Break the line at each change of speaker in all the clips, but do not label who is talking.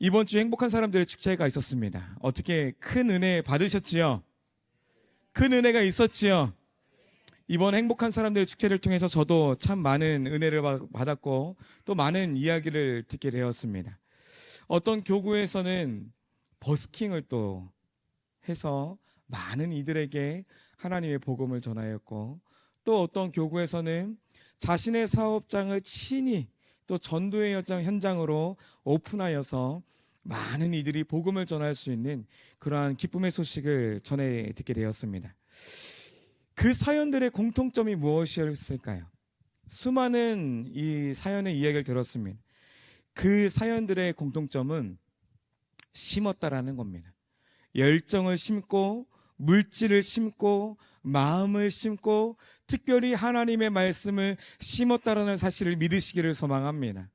이번 주 행복한 사람들의 축제가 있었습니다. 어떻게 큰 은혜 받으셨지요? 큰 은혜가 있었지요? 이번 행복한 사람들의 축제를 통해서 저도 참 많은 은혜를 받았고 또 많은 이야기를 듣게 되었습니다. 어떤 교구에서는 버스킹을 또 해서 많은 이들에게 하나님의 복음을 전하였고, 또 어떤 교구에서는 자신의 사업장을 친히 또 전도의 현장으로 오픈하여서 많은 이들이 복음을 전할 수 있는 그러한 기쁨의 소식을 전해 듣게 되었습니다. 그 사연들의 공통점이 무엇이었을까요? 수많은 이 사연의 이야기를 들었습니다. 그 사연들의 공통점은 심었다라는 겁니다. 열정을 심고 물질을 심고 마음을 심고 특별히 하나님의 말씀을 심었다라는 사실을 믿으시기를 소망합니다.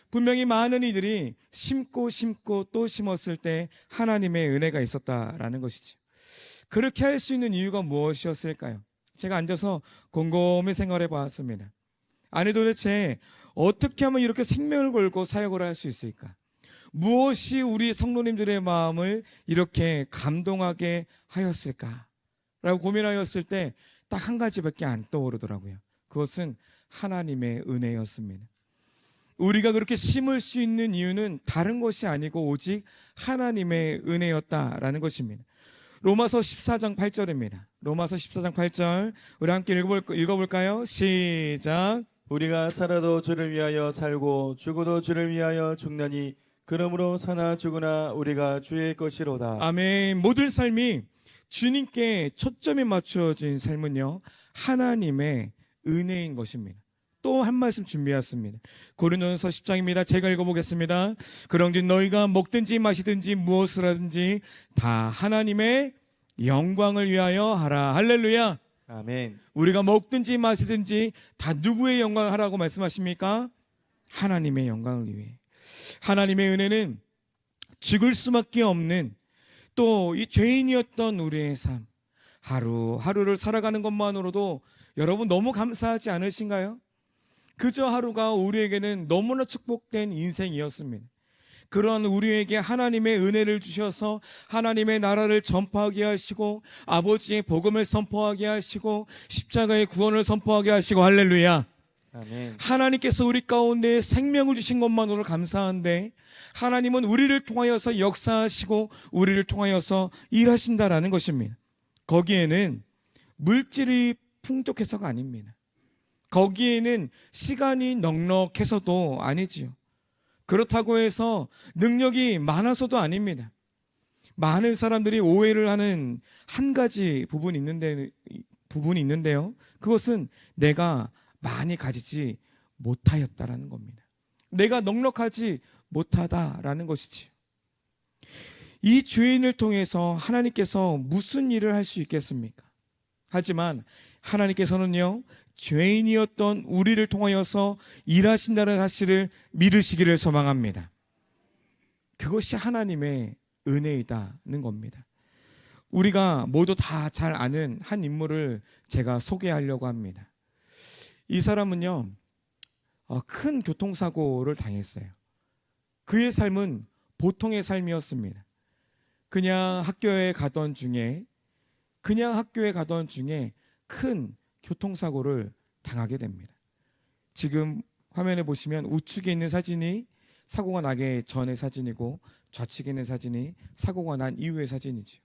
분명히 많은 이들이 심고 또 심었을 때 하나님의 은혜가 있었다라는 것이죠. 그렇게 할 수 있는 이유가 무엇이었을까요? 제가 앉아서 곰곰이 생각해 보았습니다. 아니, 도대체 어떻게 하면 이렇게 생명을 걸고 사역을 할 수 있을까? 무엇이 우리 성도님들의 마음을 이렇게 감동하게 하였을까? 라고 고민하였을 때 딱 한 가지밖에 안 떠오르더라고요. 그것은 하나님의 은혜였습니다. 우리가 그렇게 심을 수 있는 이유는 다른 것이 아니고 오직 하나님의 은혜였다라는 것입니다. 로마서 14장 8절입니다. 로마서 14장 8절 우리 함께 읽어볼까요? 시작.
우리가 살아도 주를 위하여 살고 죽어도 주를 위하여 죽나니 그러므로 사나 죽으나 우리가 주의 것이로다.
아멘. 모든 삶이 주님께 초점이 맞춰진 삶은요, 하나님의 은혜인 것입니다. 또 한 말씀 준비했습니다. 고린도전서 10장입니다. 제가 읽어보겠습니다. 그런즉 너희가 먹든지 마시든지 무엇을 하든지 다 하나님의 영광을 위하여 하라. 할렐루야.
아멘.
우리가 먹든지 마시든지 다 누구의 영광을 하라고 말씀하십니까? 하나님의 영광을 위해. 하나님의 은혜는 죽을 수밖에 없는 또 이 죄인이었던 우리의 삶, 하루하루를 살아가는 것만으로도 여러분 너무 감사하지 않으신가요? 그저 하루가 우리에게는 너무나 축복된 인생이었습니다. 그런 우리에게 하나님의 은혜를 주셔서 하나님의 나라를 전파하게 하시고 아버지의 복음을 선포하게 하시고 십자가의 구원을 선포하게 하시고 할렐루야.
아멘.
하나님께서 우리 가운데 생명을 주신 것만으로 감사한데 하나님은 우리를 통하여서 역사하시고 우리를 통하여서 일하신다라는 것입니다. 거기에는 물질이 풍족해서가 아닙니다. 거기에는 시간이 넉넉해서도 아니지요. 그렇다고 해서 능력이 많아서도 아닙니다. 많은 사람들이 오해를 하는 한 가지 부분이 있는데요. 그것은 내가 많이 가지지 못하였다라는 겁니다. 내가 넉넉하지 못하다라는 것이지. 이 죄인을 통해서 하나님께서 무슨 일을 할 수 있겠습니까? 하지만 하나님께서는요, 죄인이었던 우리를 통하여서 일하신다는 사실을 믿으시기를 소망합니다. 그것이 하나님의 은혜이다는 겁니다. 우리가 모두 다 잘 아는 한 인물을 제가 소개하려고 합니다. 이 사람은요, 큰 교통사고를 당했어요. 그의 삶은 보통의 삶이었습니다. 그냥 학교에 가던 중에 큰 교통사고를 당하게 됩니다. 지금 화면에 보시면 우측에 있는 사진이 사고가 나기 전의 사진이고 좌측에 있는 사진이 사고가 난 이후의 사진이죠.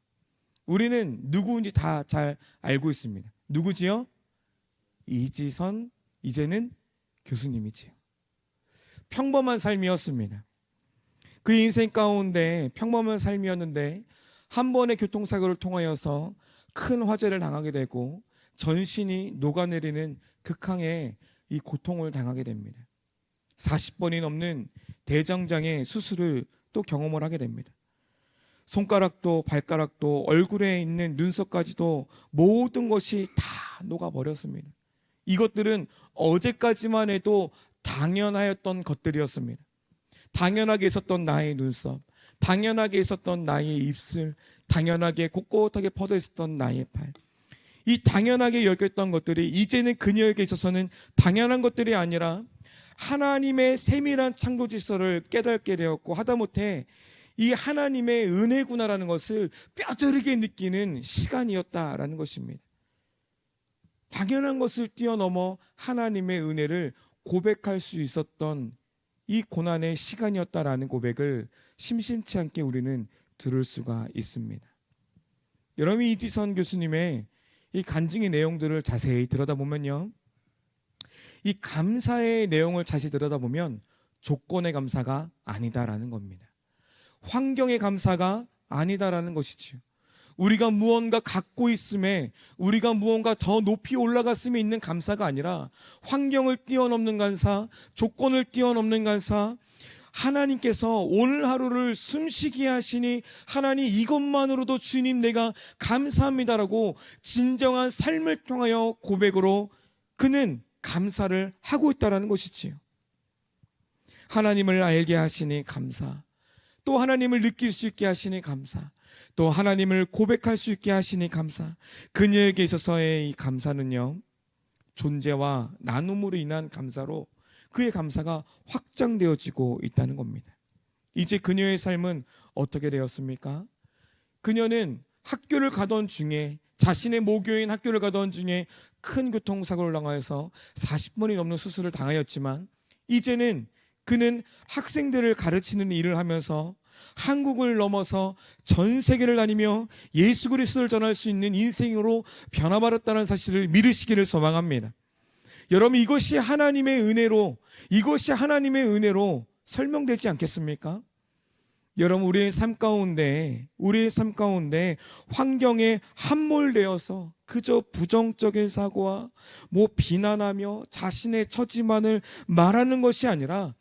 우리는 누구인지 다 잘 알고 있습니다. 누구지요? 이지선, 이제는 교수님이지요. 평범한 삶이었습니다. 그 인생 가운데 평범한 삶이었는데 한 번의 교통사고를 통하여서 큰 화재를 당하게 되고 전신이 녹아내리는 극한의 이 고통을 당하게 됩니다. 40번이 넘는 대장장의 수술을 또 경험을 하게 됩니다. 손가락도 발가락도 얼굴에 있는 눈썹까지도 모든 것이 다 녹아버렸습니다. 이것들은 어제까지만 해도 당연하였던 것들이었습니다. 당연하게 있었던 나의 눈썹, 당연하게 있었던 나의 입술, 당연하게 꼿꼿하게 뻗어 있었던 나의 팔. 이 당연하게 여겼던 것들이 이제는 그녀에게 있어서는 당연한 것들이 아니라 하나님의 세밀한 창조 질서를 깨닫게 되었고, 하다못해 이 하나님의 은혜구나라는 것을 뼈저리게 느끼는 시간이었다라는 것입니다. 당연한 것을 뛰어넘어 하나님의 은혜를 고백할 수 있었던 이 고난의 시간이었다라는 고백을 심심치 않게 우리는 들을 수가 있습니다. 여러분, 이디선 교수님의 이 간증의 내용들을 자세히 들여다보면요, 이 감사의 내용을 자세히 들여다보면 조건의 감사가 아니다라는 겁니다. 환경의 감사가 아니다라는 것이지요. 우리가 무언가 갖고 있음에, 우리가 무언가 더 높이 올라갔음에 있는 감사가 아니라 환경을 뛰어넘는 감사, 조건을 뛰어넘는 감사, 하나님께서 오늘 하루를 숨쉬게 하시니 하나님 이것만으로도 주님 내가 감사합니다라고 진정한 삶을 통하여 고백으로 그는 감사를 하고 있다는 것이지요. 하나님을 알게 하시니 감사, 또 하나님을 느낄 수 있게 하시니 감사, 또 하나님을 고백할 수 있게 하시니 감사. 그녀에게 있어서의 이 감사는요, 존재와 나눔으로 인한 감사로 그의 감사가 확장되어지고 있다는 겁니다. 이제 그녀의 삶은 어떻게 되었습니까? 그녀는 학교를 가던 중에, 자신의 모교인 학교를 가던 중에 큰 교통사고를 당하여서 40번이 넘는 수술을 당하였지만, 이제는 그는 학생들을 가르치는 일을 하면서 한국을 넘어서 전 세계를 다니며 예수 그리스도를 전할 수 있는 인생으로 변화받았다는 사실을 믿으시기를 소망합니다. 여러분, 이것이 하나님의 은혜로, 이것이 하나님의 은혜로 설명되지 않겠습니까? 여러분, 우리의 삶 가운데 환경에 함몰되어서 그저 부정적인 사고와 비난하며 자신의 처지만을 말하는 것이 아니라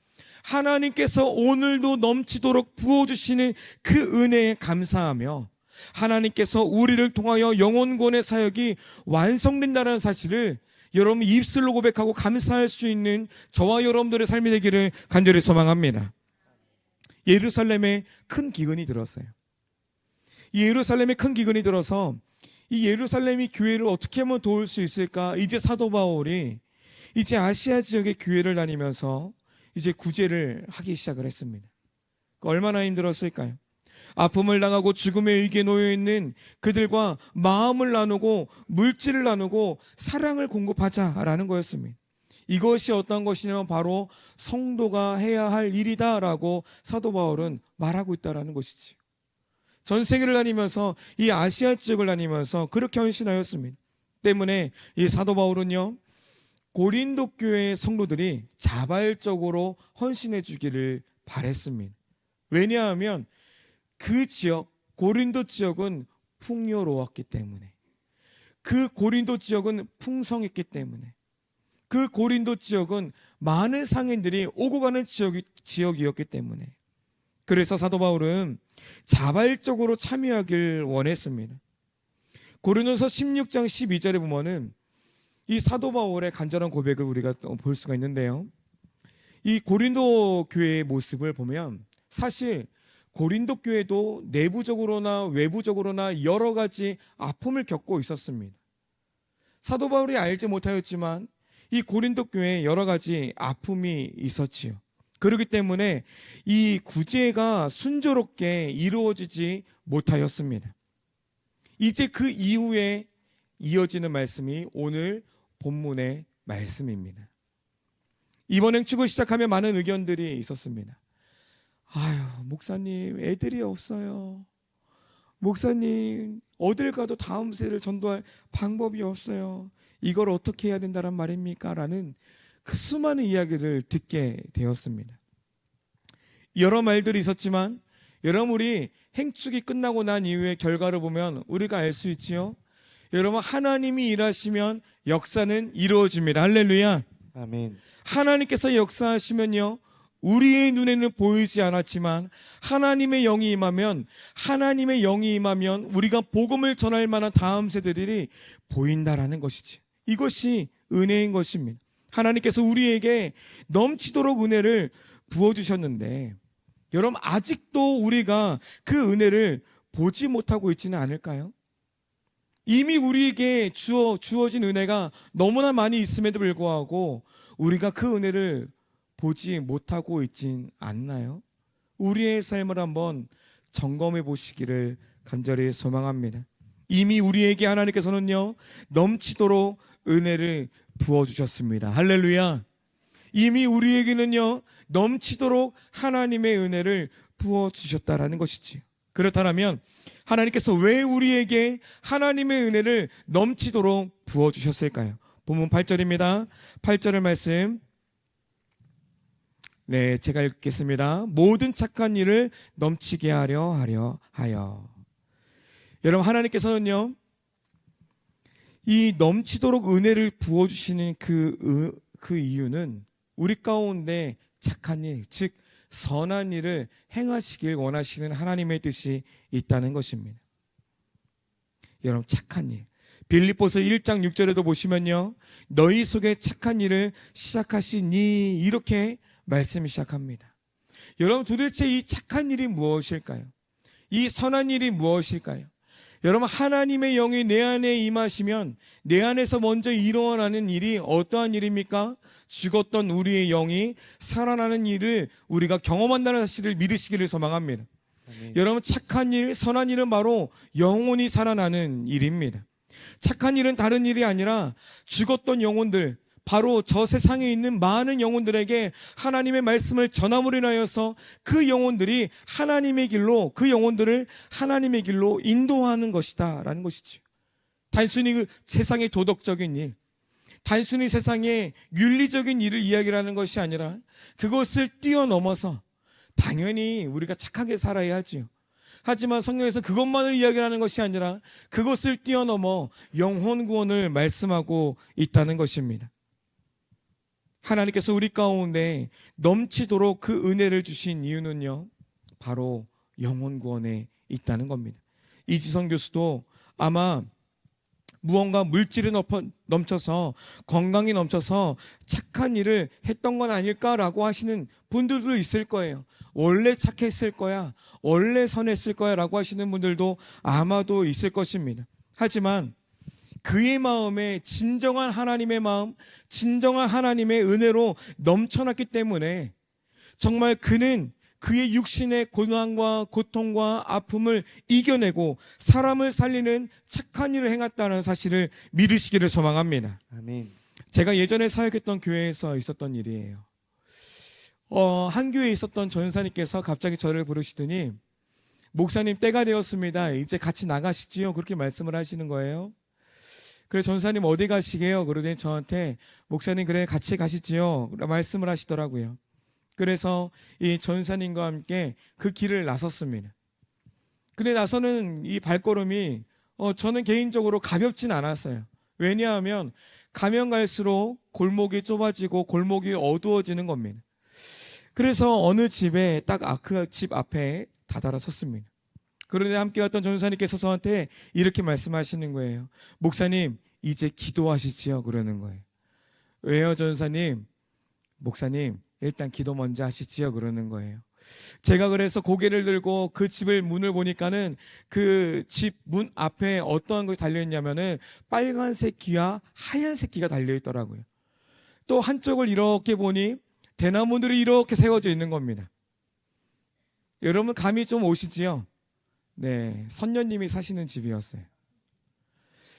하나님께서 오늘도 넘치도록 부어주시는 그 은혜에 감사하며, 하나님께서 우리를 통하여 영혼구원의 사역이 완성된다는 사실을 여러분 입술로 고백하고 감사할 수 있는 저와 여러분들의 삶이 되기를 간절히 소망합니다. 예루살렘에 큰 기근이 들었어요. 이 예루살렘에 큰 기근이 들어서 이 예루살렘이 교회를 어떻게 하면 도울 수 있을까? 이제 사도 바울이 이제 아시아 지역의 교회를 다니면서 이제 구제를 하기 시작을 했습니다. 얼마나 힘들었을까요? 아픔을 당하고 죽음의 위기에 놓여있는 그들과 마음을 나누고 물질을 나누고 사랑을 공급하자라는 거였습니다. 이것이 어떤 것이냐면 바로 성도가 해야 할 일이다라고 사도 바울은 말하고 있다는 것이지. 전 세계를 다니면서 이 아시아 지역을 다니면서 그렇게 헌신하였습니다. 때문에 이 사도 바울은요, 고린도 교회의 성도들이 자발적으로 헌신해 주기를 바랬습니다. 왜냐하면 그 지역, 고린도 지역은 풍요로웠기 때문에, 그 고린도 지역은 풍성했기 때문에, 그 고린도 지역은 많은 상인들이 오고 가는 지역이었기 때문에, 그래서 사도 바울은 자발적으로 참여하길 원했습니다. 고린도서 16장 12절에 보면은 이 사도 바울의 간절한 고백을 우리가 볼 수가 있는데요, 이 고린도 교회의 모습을 보면 사실 고린도 교회도 내부적으로나 외부적으로나 여러 가지 아픔을 겪고 있었습니다. 사도 바울이 알지 못하였지만 이 고린도 교회에 여러 가지 아픔이 있었지요. 그렇기 때문에 이 구제가 순조롭게 이루어지지 못하였습니다. 이제 그 이후에 이어지는 말씀이 오늘 본문의 말씀입니다. 이번 행축을 시작하며 많은 의견들이 있었습니다. 아유, 목사님, 애들이 없어요. 목사님, 어딜 가도 다음 세를 전도할 방법이 없어요. 이걸 어떻게 해야 된다는 말입니까? 라는 그 수많은 이야기를 듣게 되었습니다. 여러 말들이 있었지만 여러분, 우리 행축이 끝나고 난 이후의 결과를 보면 우리가 알 수 있지요. 여러분, 하나님이 일하시면 역사는 이루어집니다. 할렐루야.
아멘.
하나님께서 역사하시면요, 우리의 눈에는 보이지 않았지만 하나님의 영이 임하면 우리가 복음을 전할 만한 다음 세대들이 보인다라는 것이지. 이것이 은혜인 것입니다. 하나님께서 우리에게 넘치도록 은혜를 부어주셨는데, 여러분, 아직도 우리가 그 은혜를 보지 못하고 있지는 않을까요? 이미 우리에게 주어진 은혜가 너무나 많이 있음에도 불구하고 우리가 그 은혜를 보지 못하고 있진 않나요? 우리의 삶을 한번 점검해 보시기를 간절히 소망합니다. 이미 우리에게 하나님께서는요, 넘치도록 은혜를 부어주셨습니다. 할렐루야. 이미 우리에게는요, 넘치도록 하나님의 은혜를 부어주셨다라는 것이지요. 그렇다면 하나님께서 왜 우리에게 하나님의 은혜를 넘치도록 부어주셨을까요? 본문 8절입니다. 8절의 말씀, 네, 제가 읽겠습니다. 모든 착한 일을 넘치게 하여. 여러분, 하나님께서는요, 이 넘치도록 은혜를 부어주시는 그 이유는 우리 가운데 착한 일, 즉 선한 일을 행하시길 원하시는 하나님의 뜻이 있다는 것입니다. 여러분, 착한 일, 빌립보서 1장 6절에도 보시면요, 너희 속에 착한 일을 시작하시니, 이렇게 말씀이 시작합니다. 여러분, 도대체 이 착한 일이 무엇일까요? 이 선한 일이 무엇일까요? 여러분, 하나님의 영이 내 안에 임하시면 내 안에서 먼저 일어나는 일이 어떠한 일입니까? 죽었던 우리의 영이 살아나는 일을 우리가 경험한다는 사실을 믿으시기를 소망합니다. 아멘. 여러분, 착한 일, 선한 일은 바로 영혼이 살아나는 일입니다. 착한 일은 다른 일이 아니라 죽었던 영혼들, 바로 저 세상에 있는 많은 영혼들에게 하나님의 말씀을 전함으로 인하여서 그 영혼들이 하나님의 길로, 그 영혼들을 하나님의 길로 인도하는 것이다 라는 것이죠. 단순히 그 세상의 도덕적인 일, 단순히 세상의 윤리적인 일을 이야기하는 것이 아니라 그것을 뛰어넘어서 당연히 우리가 착하게 살아야 하지요. 하지만 성경에서 그것만을 이야기하는 것이 아니라 그것을 뛰어넘어 영혼 구원을 말씀하고 있다는 것입니다. 하나님께서 우리 가운데 넘치도록 그 은혜를 주신 이유는요, 바로 영혼 구원에 있다는 겁니다. 이지성 교수도 아마 무언가 물질이 넘쳐서, 건강이 넘쳐서 착한 일을 했던 건 아닐까라고 하시는 분들도 있을 거예요. 원래 착했을 거야, 원래 선했을 거야 라고 하시는 분들도 아마도 있을 것입니다. 하지만 그의 마음에 진정한 하나님의 마음, 진정한 하나님의 은혜로 넘쳐났기 때문에 정말 그는 그의 육신의 고난과 고통과 아픔을 이겨내고 사람을 살리는 착한 일을 행했다는 사실을 믿으시기를 소망합니다.
아멘.
제가 예전에 사역했던 교회에서 있었던 일이에요. 한 교회에 있었던 전사님께서 갑자기 저를 부르시더니, 목사님 때가 되었습니다. 이제 같이 나가시지요. 그렇게 말씀을 하시는 거예요. 그래, 전사님 어디 가시게요? 그러더니 저한테, 목사님 그래 같이 가시지요. 말씀을 하시더라고요. 그래서 이 전사님과 함께 그 길을 나섰습니다. 근데 나서는 이 발걸음이 저는 개인적으로 가볍진 않았어요. 왜냐하면 가면 갈수록 골목이 좁아지고 골목이 어두워지는 겁니다. 그래서 어느 집에 딱 그 집 앞에 다다라 섰습니다. 그런데 함께 갔던 전사님께서 저한테 이렇게 말씀하시는 거예요. 목사님 이제 기도하시지요. 그러는 거예요. 왜요 전사님? 목사님 일단 기도 먼저 하시지요. 그러는 거예요. 제가 그래서 고개를 들고 그 집을 문을 보니까는 그 집 문 앞에 어떠한 것이 달려있냐면은 빨간색 귀와 하얀색 귀가 달려있더라고요. 또 한쪽을 이렇게 보니 대나무들이 이렇게 세워져 있는 겁니다. 여러분 감이 좀 오시지요? 네, 선녀님이 사시는 집이었어요.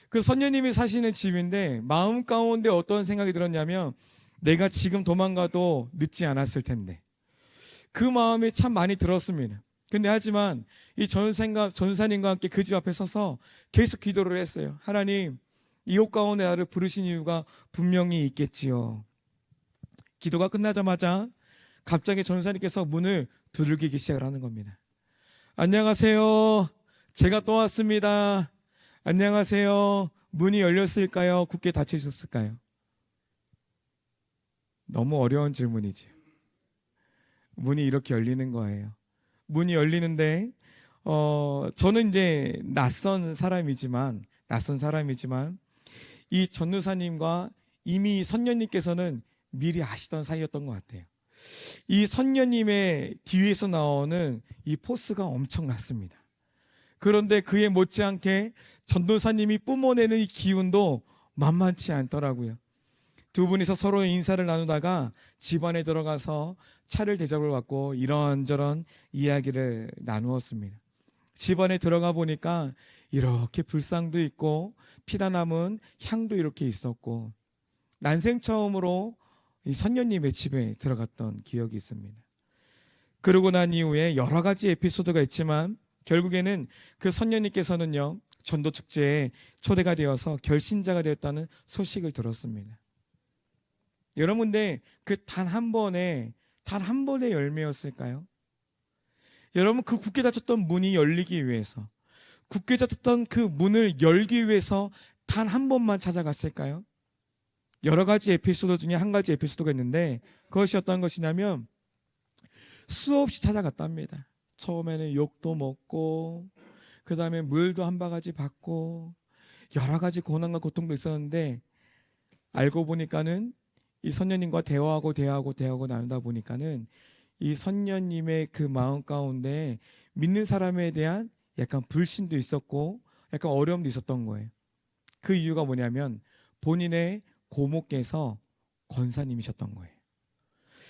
그 선녀님이 사시는 집인데 마음 가운데 어떤 생각이 들었냐면 내가 지금 도망가도 늦지 않았을 텐데, 그 마음이 참 많이 들었습니다. 근데 하지만 이 전사님과 함께 그 집 앞에 서서 계속 기도를 했어요. 하나님, 이 옷 가운데 나를 부르신 이유가 분명히 있겠지요. 기도가 끝나자마자 갑자기 전사님께서 문을 두들기기 시작을 하는 겁니다. 안녕하세요. 제가 또 왔습니다. 안녕하세요. 문이 열렸을까요? 굳게 닫혀 있었을까요? 너무 어려운 질문이죠. 문이 이렇게 열리는 거예요. 문이 열리는데 저는 이제 낯선 사람이지만 이 전도사님과 이미 선녀님께서는 미리 아시던 사이였던 것 같아요. 이 선녀님의 뒤에서 나오는 이 포스가 엄청났습니다. 그런데 그에 못지않게 전도사님이 뿜어내는 이 기운도 만만치 않더라고요. 두 분이서 서로 인사를 나누다가 집 안에 들어가서 차를 대접을 받고 이런저런 이야기를 나누었습니다. 집 안에 들어가 보니까 이렇게 불상도 있고 피다 남은 향도 이렇게 있었고, 난생 처음으로 이 선녀님의 집에 들어갔던 기억이 있습니다. 그러고 난 이후에 여러 가지 에피소드가 있지만 결국에는 그 선녀님께서는요, 전도 축제에 초대가 되어서 결신자가 되었다는 소식을 들었습니다. 여러분들, 그 단 한 번의 열매였을까요? 여러분, 그 굳게 닫혔던 문이 열리기 위해서, 굳게 닫혔던 그 문을 열기 위해서 단 한 번만 찾아갔을까요? 여러 가지 에피소드 중에 한 가지 에피소드가 있는데, 그것이 어떤 것이냐면 수없이 찾아갔답니다. 처음에는 욕도 먹고, 그 다음에 물도 한 바가지 받고, 여러 가지 고난과 고통도 있었는데, 알고 보니까는 이 선녀님과 대화하고 나누다 보니까는 이 선녀님의 그 마음 가운데 믿는 사람에 대한 약간 불신도 있었고 약간 어려움도 있었던 거예요. 그 이유가 뭐냐면 본인의 고모께서 권사님이셨던 거예요.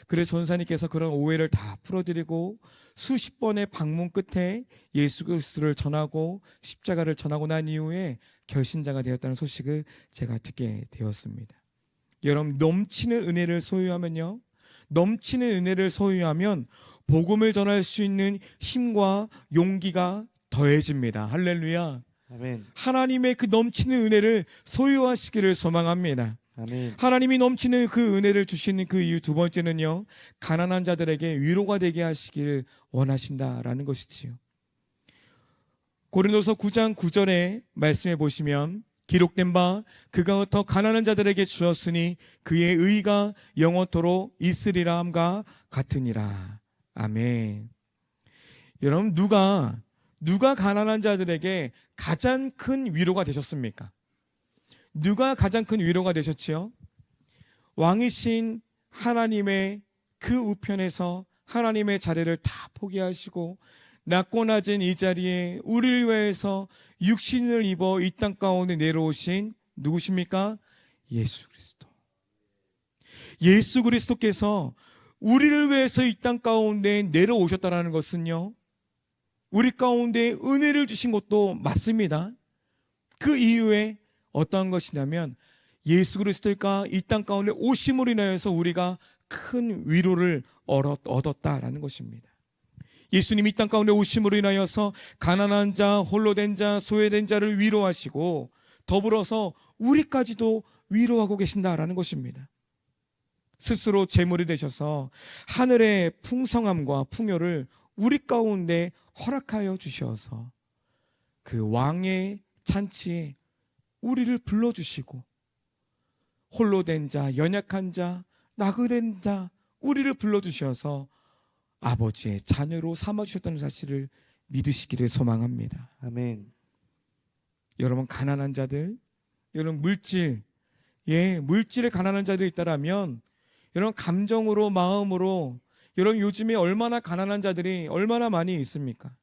그래서 권사님께서 그런 오해를 다 풀어드리고 수십 번의 방문 끝에 예수 그리스도를 전하고 십자가를 전하고 난 이후에 결신자가 되었다는 소식을 제가 듣게 되었습니다. 여러분, 넘치는 은혜를 소유하면 복음을 전할 수 있는 힘과 용기가 더해집니다. 할렐루야.
아멘.
하나님의 그 넘치는 은혜를 소유하시기를 소망합니다.
아멘.
하나님이 넘치는 그 은혜를 주시는 그 이유 두 번째는요, 가난한 자들에게 위로가 되게 하시기를 원하신다라는 것이지요. 고린도서 9장 9절에 말씀해 보시면 기록된 바 그가 더 가난한 자들에게 주었으니 그의 의가 영원토록 있으리라 함과 같으니라. 아멘. 여러분, 누가 가난한 자들에게 가장 큰 위로가 되셨습니까? 누가 가장 큰 위로가 되셨지요? 왕이신 하나님의 그 우편에서 하나님의 자리를 다 포기하시고 낮고 낮은 이 자리에 우리를 위해서 육신을 입어 이 땅 가운데 내려오신 누구십니까? 예수 그리스도. 예수 그리스도께서 우리를 위해서 이 땅 가운데 내려오셨다는 것은요, 우리 가운데 은혜를 주신 것도 맞습니다. 그 이유에 어떠한 것이냐면 예수 그리스도가 이 땅 가운데 오심으로 인하여서 우리가 큰 위로를 얻었다라는 것입니다. 예수님이 이 땅 가운데 오심으로 인하여서 가난한 자, 홀로 된 자, 소외된 자를 위로하시고 더불어서 우리까지도 위로하고 계신다라는 것입니다. 스스로 제물이 되셔서 하늘의 풍성함과 풍요를 우리 가운데 허락하여 주셔서 그 왕의 잔치에 우리를 불러주시고 홀로 된 자, 연약한 자, 나그넨 자 우리를 불러주셔서 아버지의 자녀로 삼아주셨다는 사실을 믿으시기를 소망합니다.
아멘.
여러분, 가난한 자들, 여러분 물질에 가난한 자들이 있다라면 여러분 감정으로, 마음으로, 여러분 요즘에 얼마나 가난한 자들이 얼마나 많이 있습니까?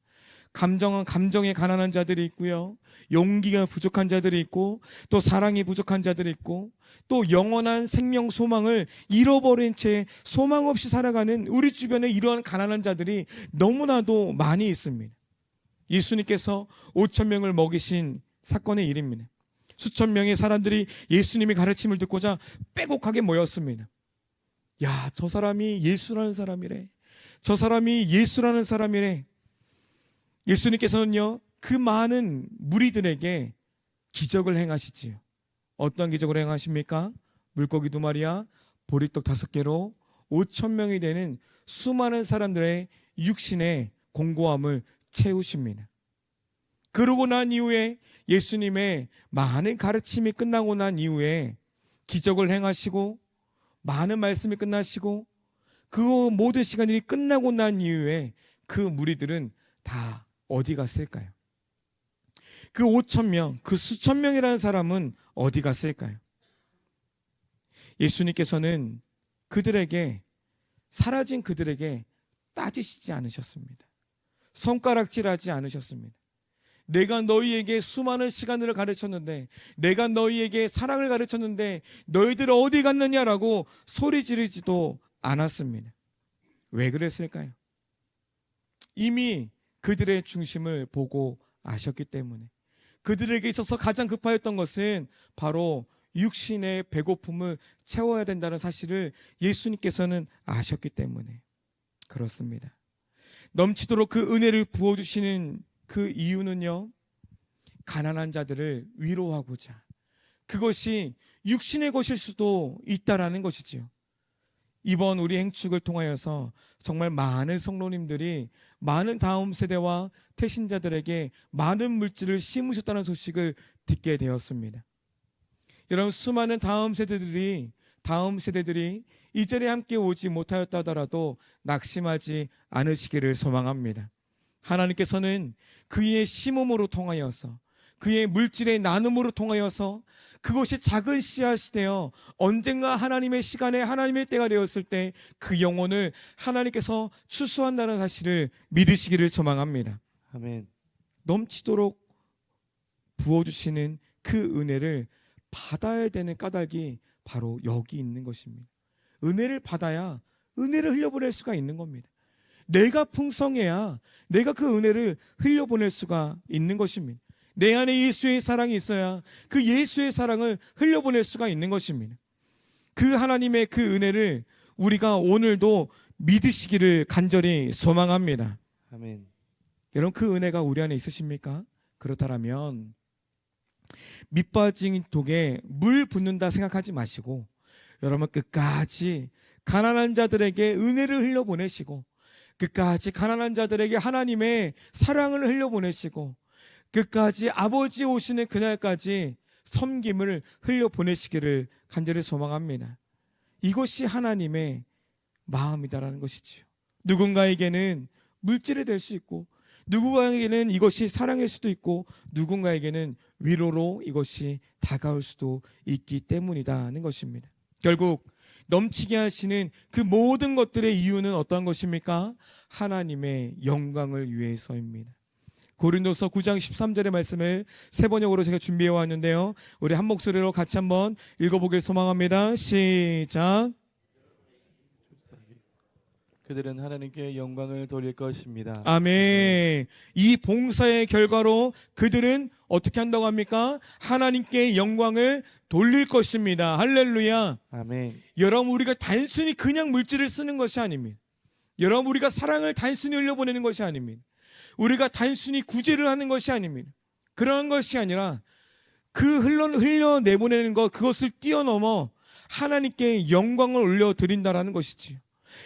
감정에 가난한 자들이 있고요, 용기가 부족한 자들이 있고, 또 사랑이 부족한 자들이 있고, 또 영원한 생명 소망을 잃어버린 채 소망 없이 살아가는 우리 주변에 이러한 가난한 자들이 너무나도 많이 있습니다. 예수님께서 5,000명을 먹이신 사건의 일입니다. 수천 명의 사람들이 예수님의 가르침을 듣고자 빼곡하게 모였습니다. 야, 저 사람이 예수라는 사람이래. 저 사람이 예수라는 사람이래. 예수님께서는요, 그 많은 무리들에게 기적을 행하시지요. 어떤 기적을 행하십니까? 물고기 2마리와 보리떡 5개로 5,000명이 되는 수많은 사람들의 육신의 공고함을 채우십니다. 그러고 난 이후에 예수님의 많은 가르침이 끝나고 난 이후에 기적을 행하시고 많은 말씀이 끝나시고 그 모든 시간이 끝나고 난 이후에 그 무리들은 다 어디 갔을까요? 그 5,000명, 그 수천 명이라는 사람은 어디 갔을까요? 예수님께서는 사라진 그들에게 따지시지 않으셨습니다. 손가락질하지 않으셨습니다. 내가 너희에게 수많은 시간을 가르쳤는데, 내가 너희에게 사랑을 가르쳤는데 너희들 어디 갔느냐라고 소리 지르지도 않았습니다. 왜 그랬을까요? 이미 그들의 중심을 보고 아셨기 때문에. 그들에게 있어서 가장 급하였던 것은 바로 육신의 배고픔을 채워야 된다는 사실을 예수님께서는 아셨기 때문에 그렇습니다. 넘치도록 그 은혜를 부어주시는 그 이유는요, 가난한 자들을 위로하고자, 그것이 육신의 것일 수도 있다라는 것이지요. 이번 우리 행축을 통하여서 정말 많은 성도님들이 많은 다음 세대와 태신자들에게 많은 물질을 심으셨다는 소식을 듣게 되었습니다. 여러분, 수많은 다음 세대들이 이 자리에 함께 오지 못하였다 하더라도 낙심하지 않으시기를 소망합니다. 하나님께서는 그의 심음으로 통하여서, 그의 물질의 나눔으로 통하여서 그것이 작은 씨앗이 되어 언젠가 하나님의 시간에, 하나님의 때가 되었을 때 그 영혼을 하나님께서 추수한다는 사실을 믿으시기를 소망합니다.
아멘.
넘치도록 부어주시는 그 은혜를 받아야 되는 까닭이 바로 여기 있는 것입니다. 은혜를 받아야 은혜를 흘려보낼 수가 있는 겁니다. 내가 풍성해야 내가 그 은혜를 흘려보낼 수가 있는 것입니다. 내 안에 예수의 사랑이 있어야 그 예수의 사랑을 흘려보낼 수가 있는 것입니다. 그 하나님의 그 은혜를 우리가 오늘도 믿으시기를 간절히 소망합니다.
아멘.
여러분, 그 은혜가 우리 안에 있으십니까? 그렇다면 밑빠진 독에 물 붓는다 생각하지 마시고, 여러분 끝까지 가난한 자들에게 은혜를 흘려보내시고, 끝까지 가난한 자들에게 하나님의 사랑을 흘려보내시고, 끝까지 아버지 오시는 그날까지 섬김을 흘려보내시기를 간절히 소망합니다. 이것이 하나님의 마음이다라는 것이지요. 누군가에게는 물질이 될 수 있고, 누군가에게는 이것이 사랑일 수도 있고, 누군가에게는 위로로 이것이 다가올 수도 있기 때문이다는 것입니다. 결국 넘치게 하시는 그 모든 것들의 이유는 어떠한 것입니까? 하나님의 영광을 위해서입니다. 고린도서 9장 13절의 말씀을 세 번역으로 제가 준비해 왔는데요, 우리 한 목소리로 같이 한번 읽어보길 소망합니다. 시작.
그들은 하나님께 영광을 돌릴 것입니다.
아멘. 이 봉사의 결과로 그들은 어떻게 한다고 합니까? 하나님께 영광을 돌릴 것입니다. 할렐루야.
아멘.
여러분, 우리가 단순히 그냥 물질을 쓰는 것이 아닙니다. 여러분, 우리가 사랑을 단순히 흘려보내는 것이 아닙니다. 우리가 단순히 구제를 하는 것이 아닙니다. 그러한 것이 아니라 그 흘려내보내는 것, 그것을 뛰어넘어 하나님께 영광을 올려드린다라는 것이지요.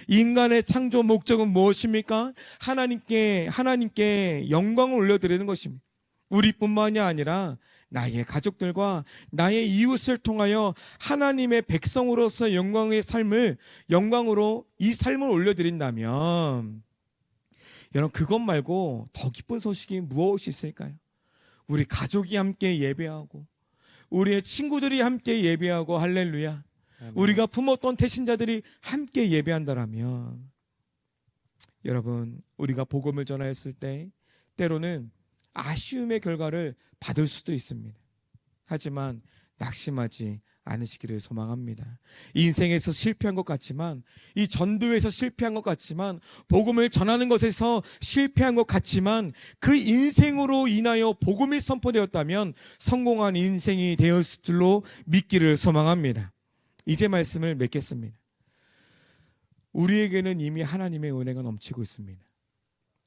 인간의 창조 목적은 무엇입니까? 하나님께 영광을 올려드리는 것입니다. 우리뿐만이 아니라 나의 가족들과 나의 이웃을 통하여 하나님의 백성으로서 영광으로 이 삶을 올려드린다면, 여러분, 그것 말고 더 기쁜 소식이 무엇이 있을까요? 우리 가족이 함께 예배하고, 우리의 친구들이 함께 예배하고, 할렐루야. 우리가 품었던 태신자들이 함께 예배한다라면, 여러분, 우리가 복음을 전하였을 때 때로는 아쉬움의 결과를 받을 수도 있습니다. 하지만 낙심하지 않으시기를 소망합니다. 인생에서 실패한 것 같지만, 이 전도에서 실패한 것 같지만, 복음을 전하는 것에서 실패한 것 같지만, 그 인생으로 인하여 복음이 선포되었다면 성공한 인생이 되었을 줄로 믿기를 소망합니다. 이제 말씀을 맺겠습니다. 우리에게는 이미 하나님의 은혜가 넘치고 있습니다.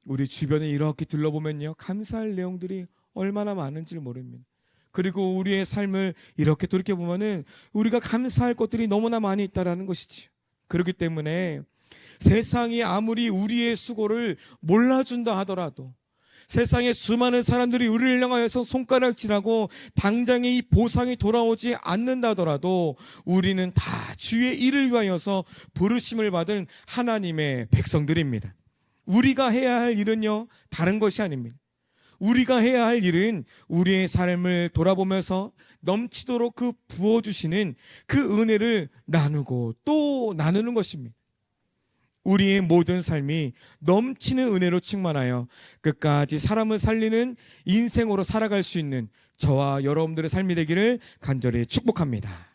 우리 주변에 이렇게 둘러보면요, 감사할 내용들이 얼마나 많은지 모릅니다. 그리고 우리의 삶을 이렇게 돌이켜보면은 우리가 감사할 것들이 너무나 많이 있다라는 것이지요. 그렇기 때문에 세상이 아무리 우리의 수고를 몰라준다 하더라도, 세상의 수많은 사람들이 우리를 향하여서 손가락질하고 당장에 이 보상이 돌아오지 않는다더라도 우리는 다 주의 일을 위하여서 부르심을 받은 하나님의 백성들입니다. 우리가 해야 할 일은요, 다른 것이 아닙니다. 우리가 해야 할 일은 우리의 삶을 돌아보면서 넘치도록 그 부어주시는 그 은혜를 나누고 또 나누는 것입니다. 우리의 모든 삶이 넘치는 은혜로 충만하여 끝까지 사람을 살리는 인생으로 살아갈 수 있는 저와 여러분들의 삶이 되기를 간절히 축복합니다.